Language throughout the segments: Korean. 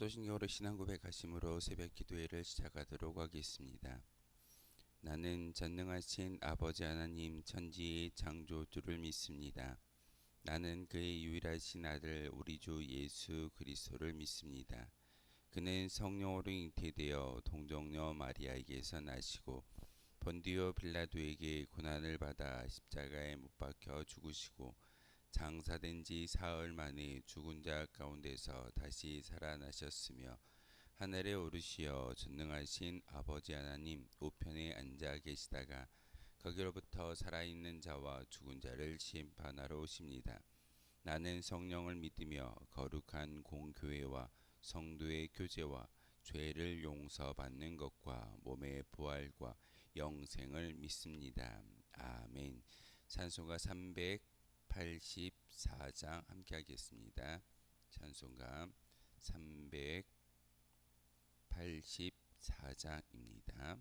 사도신경으로 신앙 고백하심으로 새벽 기도회를 시작하도록 하겠습니다. 나는 전능하신 아버지 하나님 천지의 창조주를 믿습니다. 나는 그의 유일하신 아들 우리 주 예수 그리스도를 믿습니다. 그는 성령으로 잉태되어 동정녀 마리아에게서 나시고 본디오 빌라도에게 고난을 받아 십자가에 못 박혀 죽으시고 장사된 지 사흘 만에 죽은 자 가운데서 다시 살아나셨으며 하늘에 오르시어 전능하신 아버지 하나님 우편에 앉아 계시다가 거기로부터 살아있는 자와 죽은 자를 심판하러 오십니다. 나는 성령을 믿으며 거룩한 공교회와 성도의 교제와 죄를 용서받는 것과 몸의 부활과 영생을 믿습니다. 아멘. 찬송가 384장 함께 하겠습니다. 찬송가 384장입니다.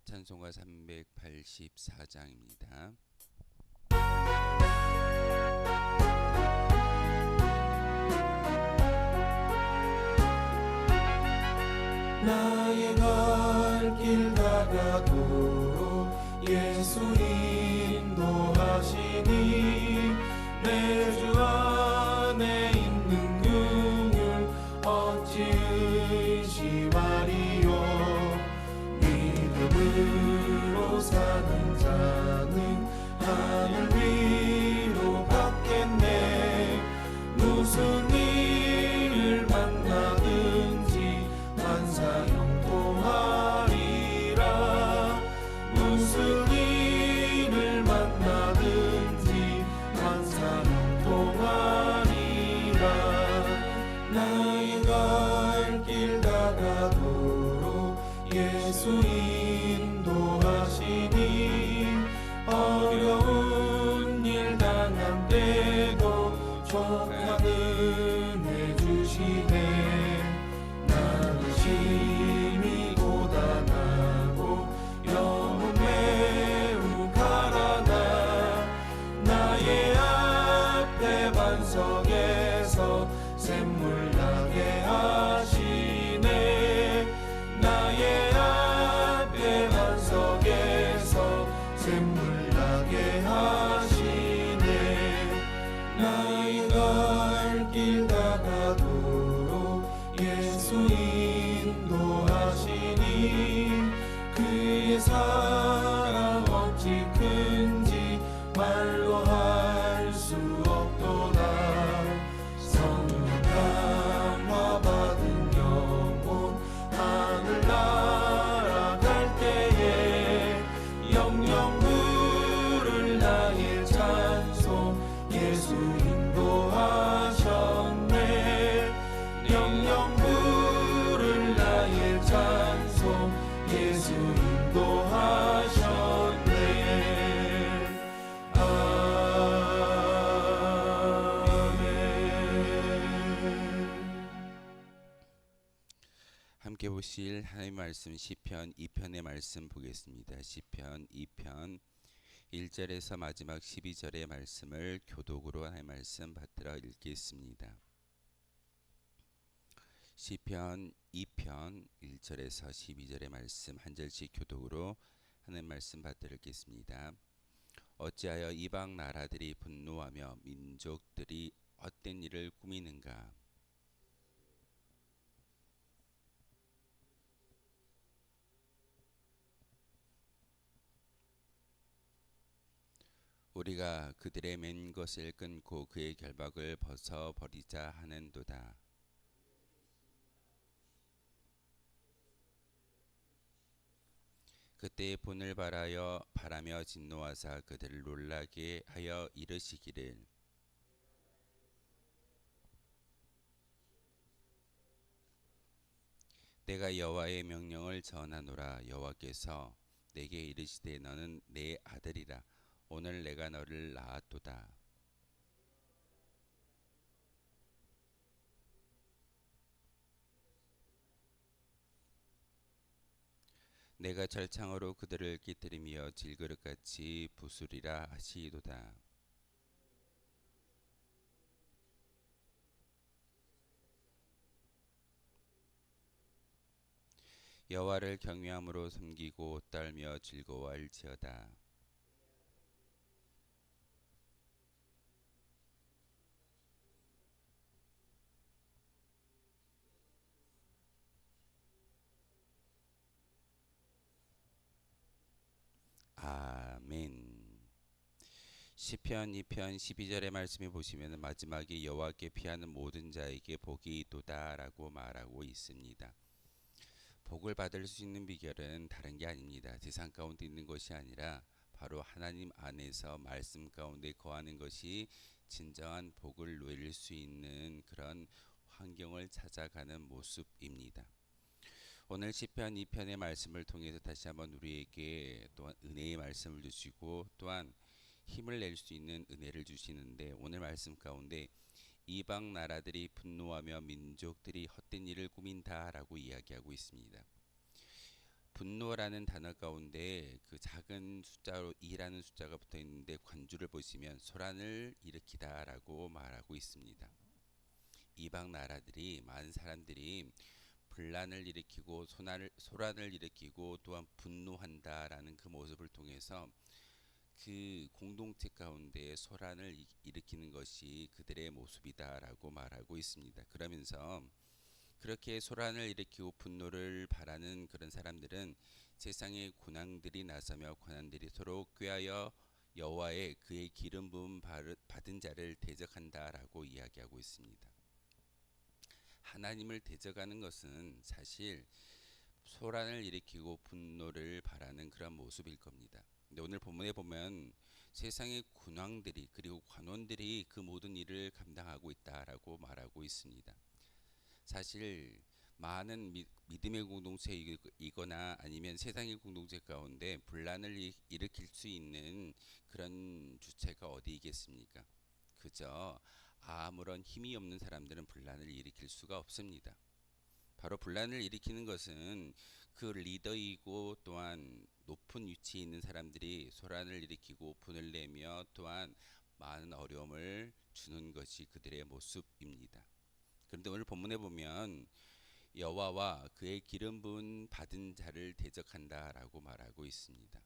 찬송가 384장입니다. 나의 갈 길 다가도록 예수 인도하시니 내 주 안에 있는 긍휼 어찌 의심하리요. 믿음으로 사는 자는 하늘 위로 받겠네. 무슨 일을 만나든지 만사 형통하리라. 무슨 일을 만나든지 만사 형통하리라. 나의 갈 길 다가도록 예수 인도하시니 어려운 일 당한 때도 족한 은혜 주시네. 나는 심히 고단하고 영혼 매우 가라나 나의 앞에 반석에서 샘물 나게 하시네. 나의 앞에 반석에서 샘물 나게 하시네. 나의 갈 길 다가도록 예수 인도하시니 그의 사랑 어찌 큰지 말로 할 수 없도다. 성령 감화 받은 영혼 하늘 날아갈 때에 영영 부를 나의 찬송 예수 인도하셨네. 영영 부를 나의 찬송 예수 인도하셨네. 함께 보실 하나님의 말씀 시편 2편의 말씀 보겠습니다. 시편 2편 1절에서 마지막 12절의 말씀을 교독으로 하나님의 말씀 받들어 읽겠습니다. 시편 2편 1절에서 12절의 말씀 한 절씩 교독으로 하나님의 말씀 받들어 읽겠습니다. 어찌하여 이방 나라들이 분노하며 민족들이 헛된 일을 꾸미는가. 우리가 그들의 맨 것을 끊고 그의 결박을 벗어버리자 하는도다. 그때 분을 바라며 진노하사 그들을 놀라게 하여 이르시기를 내가 여호와의 명령을 전하노라. 여호와께서 내게 이르시되 너는 내 아들이라. 오늘 내가 너를 낳았도다. 내가 절창으로 그들을 깨뜨리며 질그릇같이 부수리라 하시도다. 여호와를 경외함으로 섬기고 떨며 즐거워할지어다. 아멘. 시편 2편 12절의 말씀에 보시면 마지막에 여호와께 피하는 모든 자에게 복이 있도다라고 말하고 있습니다. 복을 받을 수 있는 비결은 다른 게 아닙니다. 세상 가운데 있는 것이 아니라 바로 하나님 안에서 말씀 가운데 거하는 것이 진정한 복을 누릴 수 있는 그런 환경을 찾아가는 모습입니다. 오늘 시편 2편의 말씀을 통해서 다시 한번 우리에게 또한 은혜의 말씀을 주시고 또한 힘을 낼 수 있는 은혜를 주시는데, 오늘 말씀 가운데 이방 나라들이 분노하며 민족들이 헛된 일을 꾸민다라고 이야기하고 있습니다. 분노라는 단어 가운데 그 작은 숫자로 2라는 숫자가 붙어 있는데 관주를 보시면 소란을 일으키다라고 말하고 있습니다. 이방 나라들이, 많은 사람들이 분란을 일으키고 소란을 일으키고 또한 분노한다라는 그 모습을 통해서 그 공동체 가운데 소란을 일으키는 것이 그들의 모습이다라고 말하고 있습니다. 그러면서 그렇게 소란을 일으키고 분노를 바라는 그런 사람들은 세상의 군왕들이 나서며 관원들이 서로 꾀하여 여호와의 그의 기름 부음 받은 자를 대적한다라고 이야기하고 있습니다. 하나님을 대적하는 것은 사실 소란을 일으키고 분노를 바라는 그런 모습일 겁니다. 근데 오늘 본문에 보면 세상의 군왕들이 그리고 관원들이 그 모든 일을 감당하고 있다라고 말하고 있습니다. 사실 많은 믿음의 공동체이거나 아니면 세상의 공동체 가운데 분란을 일으킬 수 있는 그런 주체가 어디 있겠습니까? 그저 아무런 힘이 없는 사람들은 분란을 일으킬 수가 없습니다. 바로 분란을 일으키는 것은 그 리더이고 또한 높은 위치에 있는 사람들이 소란을 일으키고 분을 내며 또한 많은 어려움을 주는 것이 그들의 모습입니다. 그런데 오늘 본문에 보면 여호와와 그의 기름 부은 받은 자를 대적한다라고 말하고 있습니다.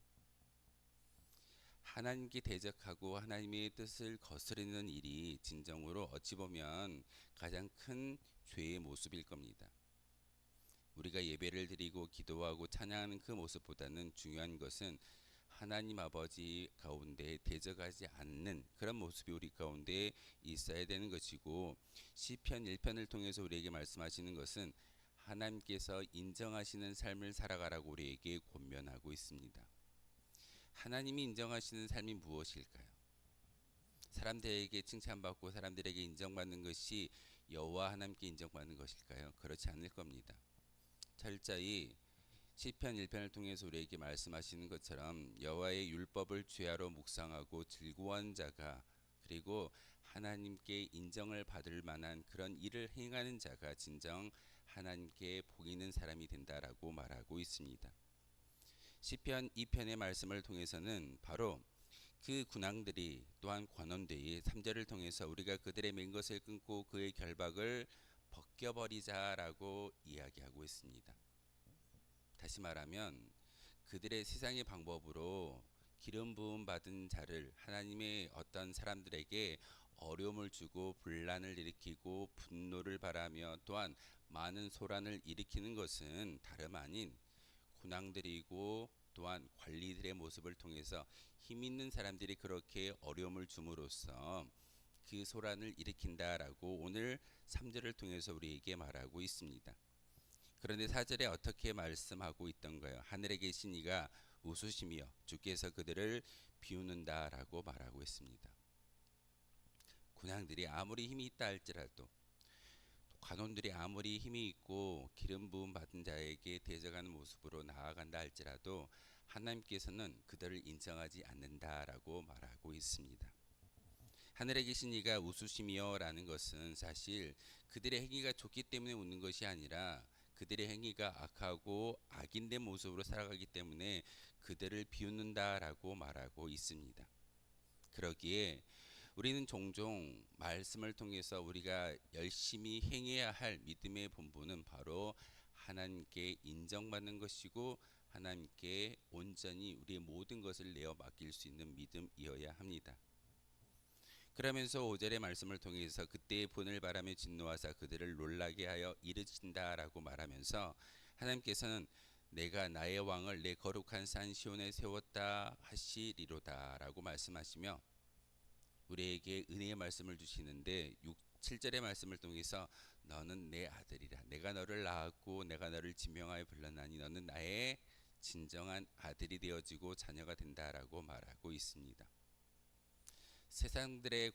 하나님께 대적하고 하나님의 뜻을 거스르는 일이 진정으로 어찌 보면 가장 큰 죄의 모습일 겁니다. 우리가 예배를 드리고 기도하고 찬양하는 그 모습보다는 중요한 것은 하나님 아버지 가운데 대적하지 않는 그런 모습이 우리 가운데 있어야 되는 것이고, 시편 1편을 통해서 우리에게 말씀하시는 것은 하나님께서 인정하시는 삶을 살아가라고 우리에게 권면하고 있습니다. 하나님이 인정하시는 삶이 무엇일까요? 사람들에게 칭찬받고 사람들에게 인정받는 것이 여호와 하나님께 인정받는 것일까요? 그렇지 않을 겁니다. 철저히 시편 1편을 통해서 우리에게 말씀하시는 것처럼 여호와의 율법을 주야로 묵상하고 즐거워하는 자가, 그리고 하나님께 인정을 받을 만한 그런 일을 행하는 자가 진정 하나님께 복 있는 사람이 된다라고 말하고 있습니다. 시편 2편의 말씀을 통해서는 바로 그 군왕들이 또한 관원들이 3절을 통해서 우리가 그들의 맨 것을 끊고 그의 결박을 벗겨버리자라고 이야기하고 있습니다. 다시 말하면 그들의 세상의 방법으로 기름 부음 받은 자를, 하나님의 어떤 사람들에게 어려움을 주고 분란을 일으키고 분노를 바라며 또한 많은 소란을 일으키는 것은 다름 아닌 군왕들이고 또한 관리들의 모습을 통해서 힘 있는 사람들이 그렇게 어려움을 줌으로써 그 소란을 일으킨다라고 오늘 3절을 통해서 우리에게 말하고 있습니다. 그런데 4절에 어떻게 말씀하고 있던가요? 하늘에 계신 이가 웃으시며 주께서 그들을 비우는다라고 말하고 있습니다. 군왕들이 아무리 힘이 있다 할지라도, 관원들이 아무리 힘이 있고 기름 부음 받은 자에게 대적하는 모습으로 나아간다 할지라도 하나님께서는 그들을 인정하지 않는다라고 말하고 있습니다. 하늘에 계신 이가 웃으시며라는 것은 사실 그들의 행위가 좋기 때문에 웃는 것이 아니라 그들의 행위가 악하고 악인된 모습으로 살아가기 때문에 그들을 비웃는다라고 말하고 있습니다. 그러기에 우리는 종종 말씀을 통해서 우리가 열심히 행해야 할 믿음의 본분은 바로 하나님께 인정받는 것이고 하나님께 온전히 우리의 모든 것을 내어 맡길 수 있는 믿음이어야 합니다. 그러면서 5절의 말씀을 통해서 그때의 분을 바라며 진노하사 그들을 놀라게 하여 이르신다라고 말하면서 하나님께서는 내가 나의 왕을 내 거룩한 산 시온에 세웠다 하시리로다라고 말씀하시며 우리에게 은혜의 말씀을 주시는데 7절의 말씀을 통해서 너는 내 아들이라 내가 너를 낳았고 내가 너를 지명하여 불렀나니 너는 나의 진정한 아들이 되어지고 자녀가 된다라고 말하고 있습니다. 세상들의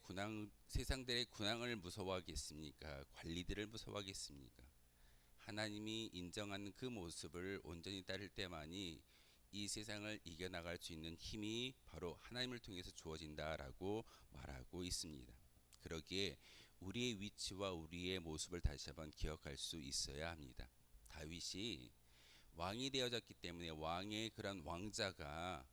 군왕을 무서워하겠습니까? 관리들을 무서워하겠습니까? 하나님이 인정하는 그 모습을 온전히 따를 때만이 이 세상을 이겨나갈 수 있는 힘이 바로 하나님을 통해서 주어진다라고 말하고 있습니다. 그러기에 우리의 위치와 우리의 모습을 다시 한번 기억할 수 있어야 합니다. 다윗이 왕이 되어졌기 때문에 왕의 그런 왕자가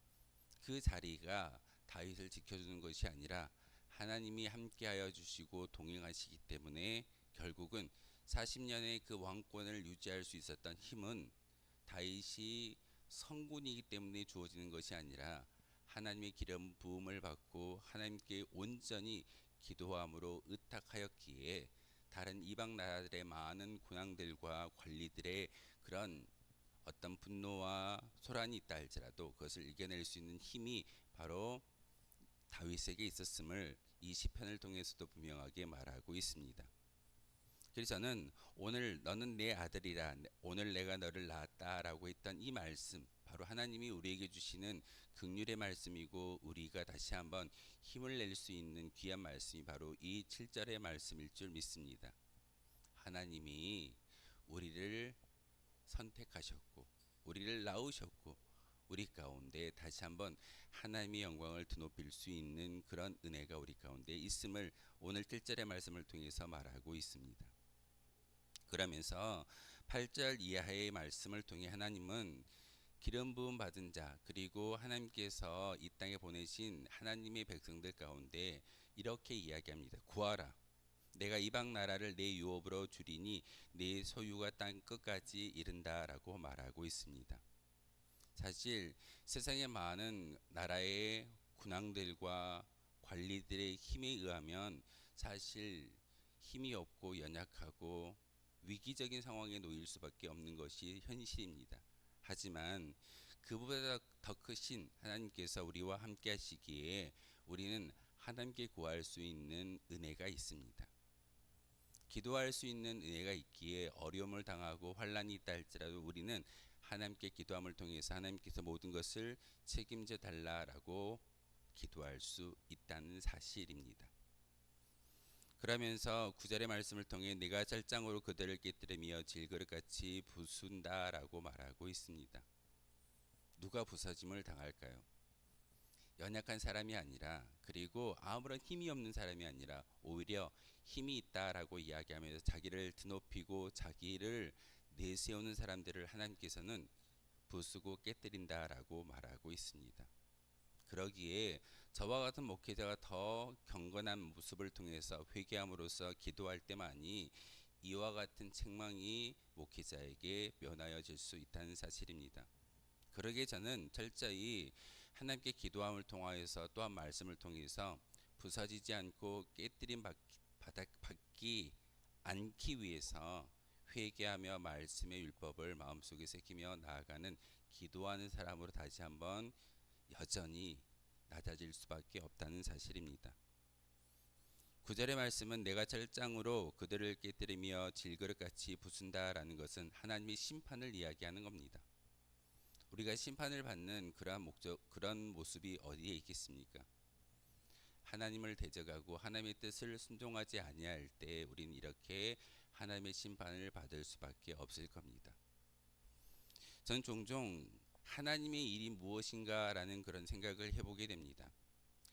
그 자리가 다윗을 지켜주는 것이 아니라 하나님이 함께하여 주시고 동행하시기 때문에 결국은 40년의 그 왕권을 유지할 수 있었던 힘은 다윗이 성군이기 때문에 주어지는 것이 아니라 하나님의 기름 부음을 받고 하나님께 온전히 기도함으로 의탁하였기에 다른 이방 나라들의 많은 군왕들과 관리들의 그런 어떤 분노와 소란이 있다 할지라도 그것을 이겨낼 수 있는 힘이 바로 다윗에게 있었음을 이 시편을 통해서도 분명하게 말하고 있습니다. 그래서 저는 오늘 너는 내 아들이라 오늘 내가 너를 낳았다라고 했던 이 말씀 바로 하나님이 우리에게 주시는 긍휼의 말씀이고 우리가 다시 한번 힘을 낼 수 있는 귀한 말씀이 바로 이 7절의 말씀일 줄 믿습니다. 하나님이 우리를 선택하셨고 우리를 낳으셨고 우리 가운데 다시 한번 하나님의 영광을 드높일 수 있는 그런 은혜가 우리 가운데 있음을 오늘 7절의 말씀을 통해서 말하고 있습니다. 그러면서 8절 이하의 말씀을 통해 하나님은 기름 부음 받은 자 그리고 하나님께서 이 땅에 보내신 하나님의 백성들 가운데 이렇게 이야기합니다. 구하라 내가 이방 나라를 내 유업으로 주리니 내 소유가 땅 끝까지 이른다라고 말하고 있습니다. 사실 세상의 많은 나라의 군왕들과 관리들의 힘에 의하면 사실 힘이 없고 연약하고 위기적인 상황에 놓일 수밖에 없는 것이 현실입니다. 하지만 그보다 더 크신 하나님께서 우리와 함께 하시기에 우리는 하나님께 구할 수 있는 은혜가 있습니다. 기도할 수 있는 은혜가 있기에 어려움을 당하고 환난이 있다 할지라도 우리는 하나님께 기도함을 통해서 하나님께서 모든 것을 책임져 달라라고 기도할 수 있다는 사실입니다. 그러면서 9절의 말씀을 통해 내가 짤장으로 그들을 깨뜨리며 질그릇같이 부순다라고 말하고 있습니다. 누가 부서짐을 당할까요? 연약한 사람이 아니라 그리고 아무런 힘이 없는 사람이 아니라 오히려 힘이 있다라고 이야기하면서 자기를 드높이고 자기를 내세우는 사람들을 하나님께서는 부수고 깨뜨린다라고 말하고 있습니다. 그러기에 저와 같은 목회자가 더 경건한 모습을 통해서 회개함으로써 기도할 때만이 이와 같은 책망이 목회자에게 면하여질 수 있다는 사실입니다. 그러기에 저는 철저히 하나님께 기도함을 통하여서 또한 말씀을 통해서 부서지지 않고 깨뜨림 받기 않기 위해서 회개하며 말씀의 율법을 마음속에 새기며 나아가는 기도하는 사람으로 다시 한번 여전히 낮아질 수밖에 없다는 사실입니다. 9절의 말씀은 내가 철장으로 그들을 깨뜨리며 질그릇같이 부순다라는 것은 하나님의 심판을 이야기하는 겁니다. 우리가 심판을 받는 그런 모습이 어디에 있겠습니까? 하나님을 대적하고 하나님의 뜻을 순종하지 아니할 때 우리는 이렇게 하나님의 심판을 받을 수밖에 없을 겁니다. 전 종종 하나님의 일이 무엇인가라는 그런 생각을 해보게 됩니다.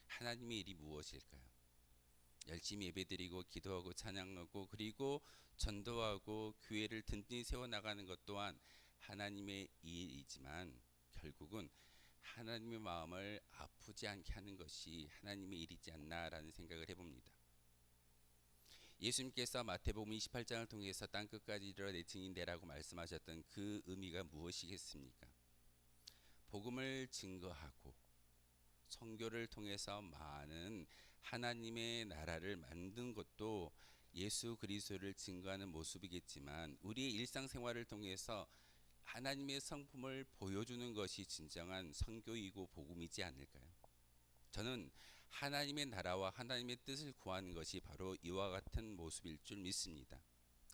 하나님의 일이 무엇일까요? 열심히 예배드리고 기도하고 찬양하고 그리고 전도하고 교회를 든든히 세워나가는 것 또한 하나님의 일이지만 결국은 하나님의 마음을 아프지 않게 하는 것이 하나님의 일이지 않나라는 생각을 해봅니다. 예수님께서 마태복음 28장을 통해서 땅끝까지 이르러 내 증인 되라고 말씀하셨던 그 의미가 무엇이겠습니까? 복음을 증거하고 선교를 통해서 많은 하나님의 나라를 만든 것도 예수 그리스도를 증거하는 모습이겠지만 우리의 일상생활을 통해서 하나님의 성품을 보여주는 것이 진정한 선교이고 복음이지 않을까요? 저는 하나님의 나라와 하나님의 뜻을 구하는 것이 바로 이와 같은 모습일 줄 믿습니다.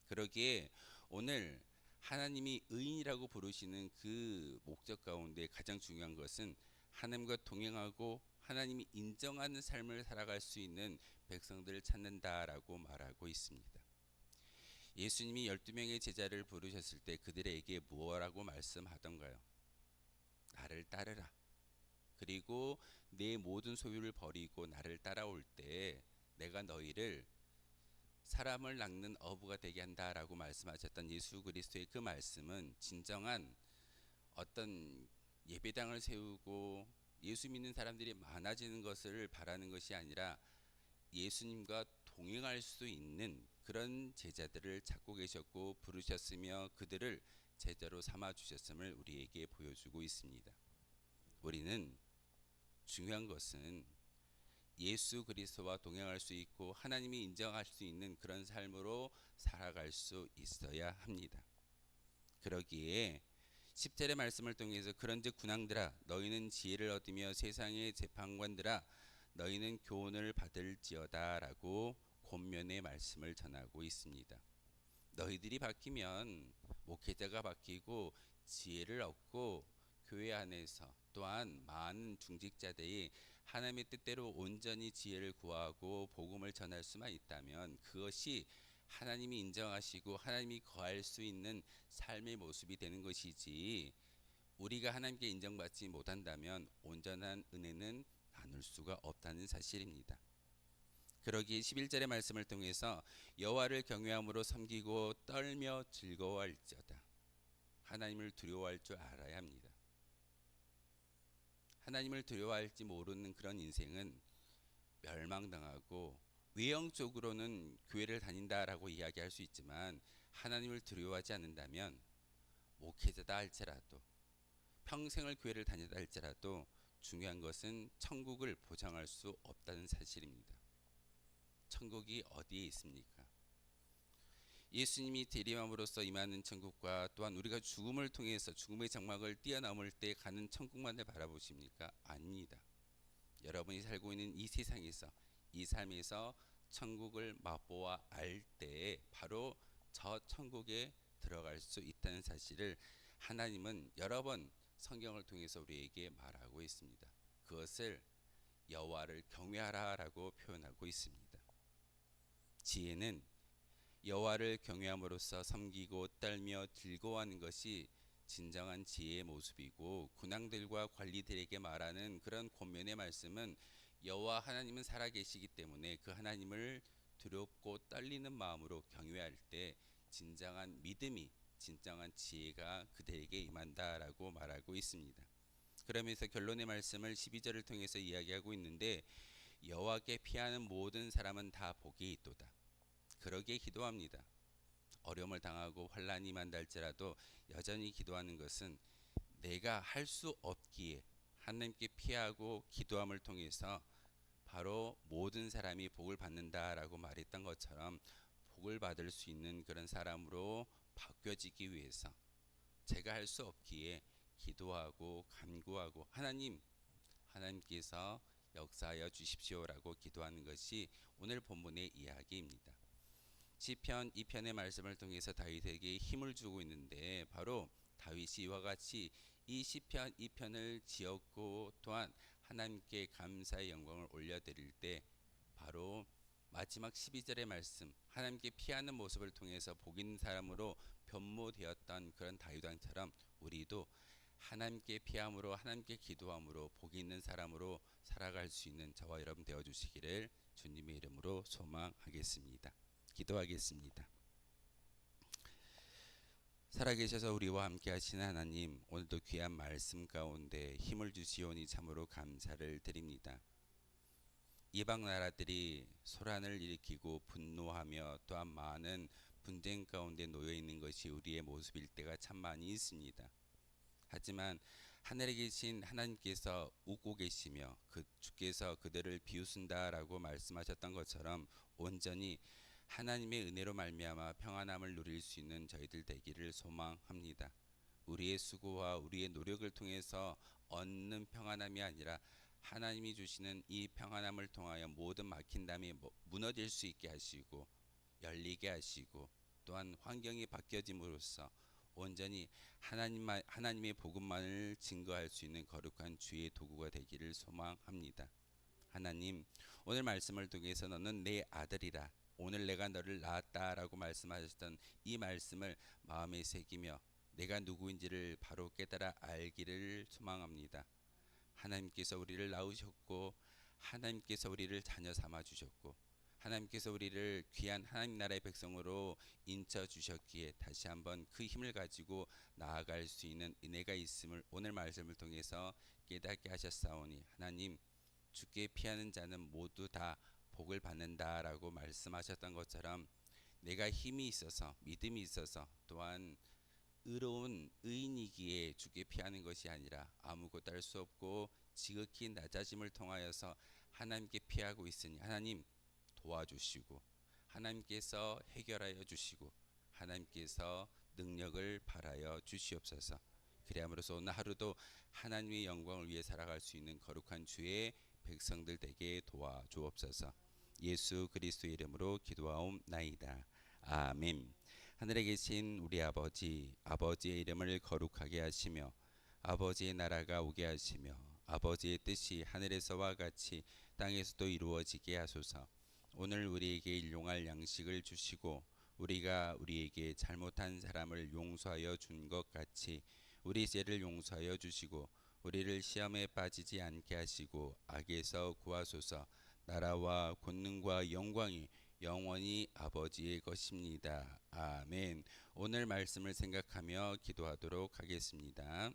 그러기에 오늘 하나님이 의인이라고 부르시는 그 목적 가운데 가장 중요한 것은 하나님과 동행하고 하나님이 인정하는 삶을 살아갈 수 있는 백성들을 찾는다라고 말하고 있습니다. 예수님이 12명의 제자를 부르셨을 때 그들에게 무엇라고 말씀하던가요? 나를 따르라. 그리고 내 모든 소유를 버리고 나를 따라올 때 내가 너희를 사람을 낚는 어부가 되게 한다라고 말씀하셨던 예수 그리스도의 그 말씀은 진정한 어떤 예배당을 세우고 예수 믿는 사람들이 많아지는 것을 바라는 것이 아니라 예수님과 동행할 수 있는 그런 제자들을 찾고 계셨고 부르셨으며 그들을 제자로 삼아 주셨음을 우리에게 보여주고 있습니다. 우리는 중요한 것은 예수 그리스도와 동행할 수 있고 하나님이 인정할 수 있는 그런 삶으로 살아갈 수 있어야 합니다. 그러기에 10절의 말씀을 통해서 그런즉 군왕들아 너희는 지혜를 얻으며 세상의 재판관들아 너희는 교훈을 받을지어다 라고 권면의 말씀을 전하고 있습니다. 너희들이 바뀌면 목회자가 바뀌고 지혜를 얻고 교회 안에서 또한 많은 중직자들이 하나님의 뜻대로 온전히 지혜를 구하고 복음을 전할 수만 있다면 그것이 하나님이 인정하시고 하나님이 거할 수 있는 삶의 모습이 되는 것이지 우리가 하나님께 인정받지 못한다면 온전한 은혜는 나눌 수가 없다는 사실입니다. 그러기에 11절의 말씀을 통해서 여호와를 경외함으로 섬기고 떨며 즐거워할지어다. 하나님을 두려워할 줄 알아야 합니다. 하나님을 두려워할지 모르는 그런 인생은 멸망당하고 외형적으로는 교회를 다닌다라고 이야기할 수 있지만 하나님을 두려워하지 않는다면 목회자다 할지라도 평생을 교회를 다니다 할지라도 중요한 것은 천국을 보장할 수 없다는 사실입니다. 천국이 어디에 있습니까? 예수님이 대리함으로써 임하는 천국과 또한 우리가 죽음을 통해서 죽음의 장막을 뛰어넘을 때 가는 천국만을 바라보십니까? 아닙니다. 여러분이 살고 있는 이 세상에서 이 삶에서 천국을 맛보아 알 때에 바로 저 천국에 들어갈 수 있다는 사실을 하나님은 여러 번 성경을 통해서 우리에게 말하고 있습니다. 그것을 여호와를 경외하라라고 표현하고 있습니다. 지혜는 여호와를 경외함으로써 섬기고 떨며 즐거워하는 것이 진정한 지혜의 모습이고 군왕들과 관리들에게 말하는 그런 권면의 말씀은 여호와 하나님은 살아계시기 때문에 그 하나님을 두렵고 떨리는 마음으로 경외할 때 진정한 믿음이 진정한 지혜가 그들에게 임한다라고 말하고 있습니다. 그러면서 결론의 말씀을 12절을 통해서 이야기하고 있는데 여호와께 피하는 모든 사람은 다 복이 있도다. 그러기에 기도합니다. 어려움을 당하고 환난이 임한달지라도 여전히 기도하는 것은 내가 할 수 없기에 하나님께 피하고 기도함을 통해서 바로 모든 사람이 복을 받는다라고 말했던 것처럼 복을 받을 수 있는 그런 사람으로 바뀌어지기 위해서 제가 할 수 없기에 기도하고 간구하고 하나님께서 역사하여 주십시오라고 기도하는 것이 오늘 본문의 이야기입니다. 시편 2편의 말씀을 통해서 다윗에게 힘을 주고 있는데 바로 다윗이 이와 같이 이 시편 2편을 지었고 또한 하나님께 감사의 영광을 올려드릴 때 바로 마지막 12절의 말씀 하나님께 피하는 모습을 통해서 복 있는 사람으로 변모되었던 그런 다윗 왕처럼 우리도 하나님께 피함으로 하나님께 기도함으로 복 있는 사람으로 살아갈 수 있는 저와 여러분 되어 주시기를 주님의 이름으로 소망하겠습니다. 기도하겠습니다. 살아계셔서 우리와 함께 하시는 하나님, 오늘도 귀한 말씀 가운데 힘을 주시오니 참으로 감사를 드립니다. 이방 나라들이 소란을 일으키고 분노하며 또한 많은 분쟁 가운데 놓여 있는 것이 우리의 모습일 때가 참 많이 있습니다. 하지만 하늘에 계신 하나님께서 웃고 계시며 주께서 그들을 비웃는다라고 말씀하셨던 것처럼 온전히 하나님의 은혜로 말미암아 평안함을 누릴 수 있는 저희들 되기를 소망합니다. 우리의 수고와 우리의 노력을 통해서 얻는 평안함이 아니라 하나님이 주시는 이 평안함을 통하여 모든 막힌 담이 무너질 수 있게 하시고 열리게 하시고 또한 환경이 바뀌어짐으로써 온전히 하나님의 복음만을 증거할 수 있는 거룩한 주의 도구가 되기를 소망합니다. 하나님, 오늘 말씀을 통해서 너는 내 아들이라, 오늘 내가 너를 낳았다라고 말씀하셨던 이 말씀을 마음에 새기며 내가 누구인지를 바로 깨달아 알기를 소망합니다. 하나님께서 우리를 낳으셨고 하나님께서 우리를 자녀 삼아 주셨고 하나님께서 우리를 귀한 하나님 나라의 백성으로 인쳐 주셨기에 다시 한번 그 힘을 가지고 나아갈 수 있는 은혜가 있음을 오늘 말씀을 통해서 깨닫게 하셨사오니 하나님, 주께 피하는 자는 모두 다 복을 받는다라고 말씀하셨던 것처럼 내가 힘이 있어서 믿음이 있어서 또한 의로운 의인이기에 주께 피하는 것이 아니라 아무것도 할 수 없고 지극히 낮아짐을 통하여서 하나님께 피하고 있으니 하나님 도와주시고 하나님께서 해결하여 주시고 하나님께서 능력을 발하여 주시옵소서. 그리함으로써 오늘 하루도 하나님의 영광을 위해 살아갈 수 있는 거룩한 주의 백성들 되게 도와주옵소서. 예수 그리스도의 이름으로 기도하옵나이다. 아멘. 하늘에 계신 우리 아버지, 아버지의 이름을 거룩하게 하시며 아버지의 나라가 오게 하시며 아버지의 뜻이 하늘에서와 같이 땅에서도 이루어지게 하소서. 오늘 우리에게 일용할 양식을 주시고 우리가 우리에게 잘못한 사람을 용서하여 준 것 같이 우리 죄를 용서하여 주시고 우리를 시험에 빠지지 않게 하시고 악에서 구하소서. 나라와 권능과 영광이 영원히 아버지의 것입니다. 아멘. 오늘 말씀을 생각하며 기도하도록 하겠습니다.